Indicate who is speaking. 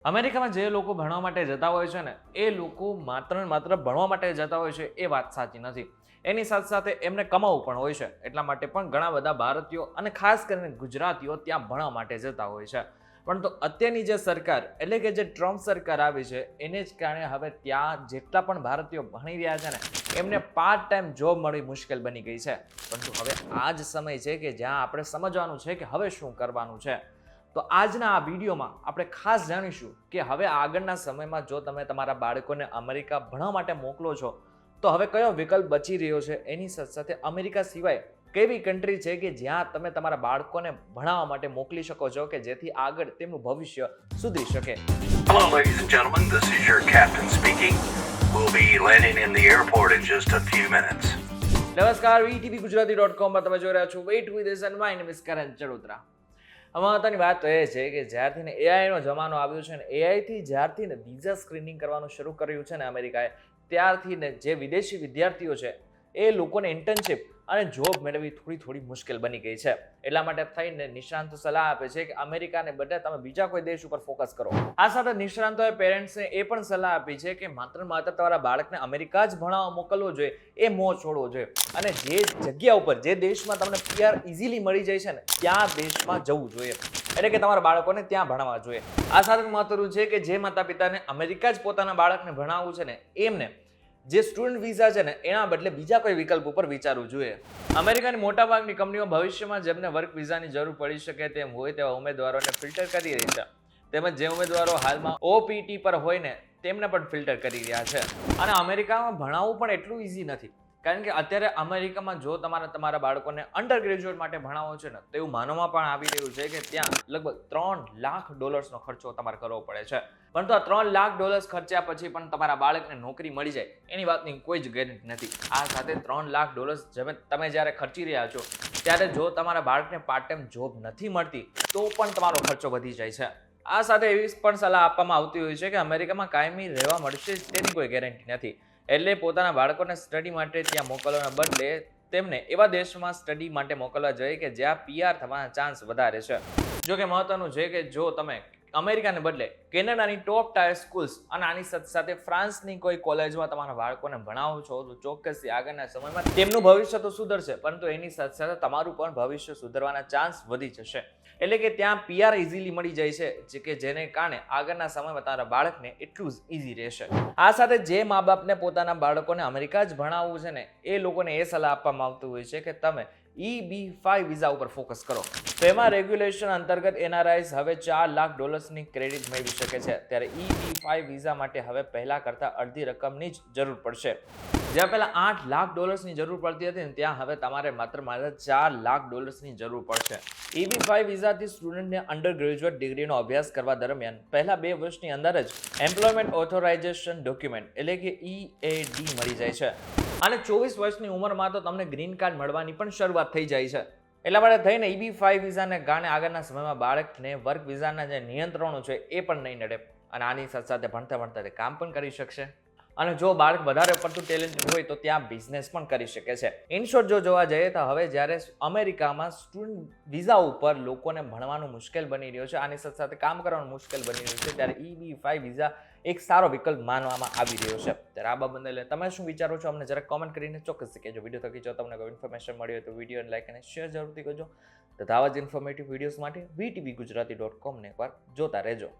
Speaker 1: અમેરિકામાં જે લોકો ભણવા માટે જતા હોય છે ને એ લોકો માત્ર ને માત્ર ભણવા માટે જતા હોય છે એ વાત સાચી નથી. એની સાથે સાથે એમને કમાવું પણ હોય છે. એટલા માટે પણ ઘણા બધા ભારતીયો અને ખાસ કરીને ગુજરાતીઓ ત્યાં ભણવા માટે જતા હોય છે. પરંતુ અત્યારની જે સરકાર એટલે કે જે ટ્રમ્પ સરકાર આવી છે એને જ કારણે હવે ત્યાં જેટલા પણ ભારતીયો ભણી રહ્યા છે ને એમને પાર્ટ ટાઈમ જોબ મળવી મુશ્કેલ બની ગઈ છે. પરંતુ હવે આ જ સમય છે કે જ્યાં આપણે સમજવાનું છે કે હવે શું કરવાનું છે. તો આજના આ વિડીયોમાં આપણે ખાસ જાણીશું કે હવે આગળના સમયમાં જો તમે તમારા બાળકોને અમેરિકા ભણવા માટે મોકલો છો તો હવે કયો વિકલ્પ બચી રહ્યો છે. એની સાથે સાથે અમેરિકા સિવાય કેવી કન્ટ્રી છે કે જ્યાં તમે તમારા બાળકોને ભણાવવા માટે મોકલી શકો છો કે જેથી આગળ તેમનું ભવિષ્ય સુધરી શકે.
Speaker 2: Hello, ladies and gentlemen. This is your captain speaking. We'll be landing in the airport in just a few minutes.
Speaker 1: નમસ્કાર, VTVGujarati.com પર તમે જોઈ રહ્યા છો wait with S and my name is Karan Chadotara. મહત્વની વાત તો એ છે કે જ્યારથી ને એઆઈનો જમાનો આવ્યો છે ને એઆઈથી જ્યારથી ને વિઝા સ્ક્રીનિંગ કરવાનું શરૂ કર્યું છે ને અમેરિકાએ, ત્યારથી ને જે વિદેશી વિદ્યાર્થીઓ છે એ લોકોને ઇન્ટર્નશિપ અને જોબ મેળવવી થોડી મુશ્કેલ બની ગઈ છે. એટલા માટે થઈને નિષ્ણાંતો સલાહ આપે છે કે અમેરિકાને બદલે તમે બીજા કોઈ દેશ ઉપર ફોકસ કરો. આ સાથે નિષ્ણાંતોએ પેરેન્ટ્સને એ પણ સલાહ આપી છે કે માત્ર તમારા બાળકને અમેરિકા જ ભણાવવા મોકલવો જોઈએ, એ મોહ છોડવો જોઈએ અને જે જગ્યા ઉપર જે દેશમાં તમને PR ઇઝીલી મળી જાય છે ને ત્યાં દેશમાં જવું જોઈએ. એટલે કે તમારા બાળકોને ત્યાં ભણાવવા જોઈએ. આ સાથે મહત્વનું છે કે જે માતા પિતાને અમેરિકા જ પોતાના બાળકને ભણાવવું છે ને એમને જે સ્ટુડન્ટ વિઝા છે ને એના બદલે બીજા કોઈ વિકલ્પ ઉપર વિચારવું જોઈએ. અમેરિકાની મોટાભાગની કંપનીઓ ભવિષ્યમાં જેમને વર્ક વિઝાની જરૂર પડી શકે તેમ હોય તેવા ઉમેદવારોને ફિલ્ટર કરી રહી છે. તેમજ જે ઉમેદવારો હાલમાં OPT પર હોય ને તેમને પણ ફિલ્ટર કરી રહ્યા છે. અને અમેરિકામાં ભણાવવું પણ એટલું ઇઝી નથી. કારણ કે અત્યારે અમેરિકામાં જો તમારા બાળકોને અંડર ગ્રેજ્યુએટ માટે ભણાવો છે ને તો એવું માનવામાં પણ આવી રહ્યું છે કે ત્યાં લગભગ $3 લાખ નો ખર્ચો તમારે કરવો પડે છે. પરંતુ આ $3 લાખ ખર્ચ્યા પછી પણ તમારા બાળકને નોકરી મળી જાય એની વાતની કોઈ જ ગેરંટી નથી. આ સાથે $3 લાખ તમે જ્યારે ખર્ચી રહ્યા છો ત્યારે જો તમારા બાળકને પાર્ટ ટાઈમ જોબ નથી મળતી તો પણ તમારો ખર્ચો વધી જાય છે. આ સાથે એવી પણ સલાહ આપવામાં આવતી હોય છે કે અમેરિકામાં કાયમી રહેવા મળશે તેની કોઈ ગેરંટી નથી. એટલે પોતાના બાળકોને સ્ટડી માટે ત્યાં મોકલવાના બદલે તેમને એવા દેશમાં સ્ટડી માટે મોકલવા જોઈએ કે જ્યાં PR થવાના ચાન્સ વધારે છે. જો કે મહત્વનું છે કે જો તમે અમેરિકાને બદલે કેનેડાની ટોપ ટાયર સ્કૂલ્સ અને આની સાથે સાથે ફ્રાન્સની કોઈ કોલેજમાં તમારા બાળકોને ભણાવો છો તો ચોક્કસથી આગળના સમયમાં તેમનું ભવિષ્ય તો સુધરશે, પરંતુ એની સાથે સાથે તમારું પણ ભવિષ્ય સુધરવાના ચાન્સ વધી જશે. એટલે કે ત્યાં PR ઇઝીલી મળી જાય છે કે જેને કારણે આગળના સમયમાં તમારા બાળકને એટલું જ ઇઝી રહેશે. આ સાથે જે મા બાપને પોતાના બાળકોને અમેરિકા જ ભણાવવું છે ને એ લોકોને એ સલાહ આપવામાં આવતું હોય છે કે તમે EB-5 વિઝા ઉપર ફોકસ કરો. તો એમાં રેગ્યુલેશન અંતર્ગત NRIs હવે $4 લાખ ની ક્રેડિટ મેળવી શકે છે. ત્યારે EB-5 વિઝા માટે હવે પહેલા કરતા અડધી રકમની જ જરૂર પડશે. જ્યાં પહેલા $8 લાખ ની જરૂર પડતી હતી ને ત્યાં હવે તમારે માત્ર $4 લાખ ની જરૂર પડશે. EB-5 વિઝાથી સ્ટુડન્ટને અંડર ગ્રેજ્યુએટ ડિગ્રીનો અભ્યાસ કરવા દરમિયાન પહેલા 2 વર્ષની અંદર જ એમ્પ્લોયમેન્ટ ઓથોરાઇઝેશન ડોક્યુમેન્ટ એટલે કે EAD મળી જાય છે. અને 24 વર્ષની ઉંમરમાં તો તમને ગ્રીન કાર્ડ મળવાની પણ શરૂઆત થઈ જાય છે. એટલા માટે થઈને EB-5 વિઝાને કારણે આગળના સમયમાં બાળકને વર્ક વિઝાના જે નિયંત્રણો છે એ પણ નહીં નડે અને આની સાથે સાથે ભણતા તે કામ પણ કરી શકશે. અને જો બાળક વધારે પડતું ટેલેન્ટેડ હોય તો ત્યાં બિઝનેસ પણ કરી શકે છે. ઇન શોર્ટ જો જોવા જઈએ તો હવે જ્યારે અમેરિકામાં સ્ટુડન્ટ વિઝા ઉપર લોકોને ભણવાનું મુશ્કેલ બની રહ્યો છે, આની સાથે સાથે કામ કરવાનું મુશ્કેલ બની રહ્યું છે, ત્યારે EB-5 વિઝા એક સારો વિકલ્પ માનવામાં આવી રહ્યો છે. ત્યારે આ બાબતને તમે શું વિચારો છો અમને જરા કોમેન્ટ કરીને ચોક્કસ કહેજો. વિડીયો થકી જો તમને કોઈ ઇન્ફોર્મેશન મળી હોય તો વિડીયોને લાઈક અને શેર જરૂરથી કરજો. તથા આવા જ ઇન્ફોર્મેટિવ વિડીયોઝ માટે VTVGujarati.com ને એકવાર જોતા રહેજો.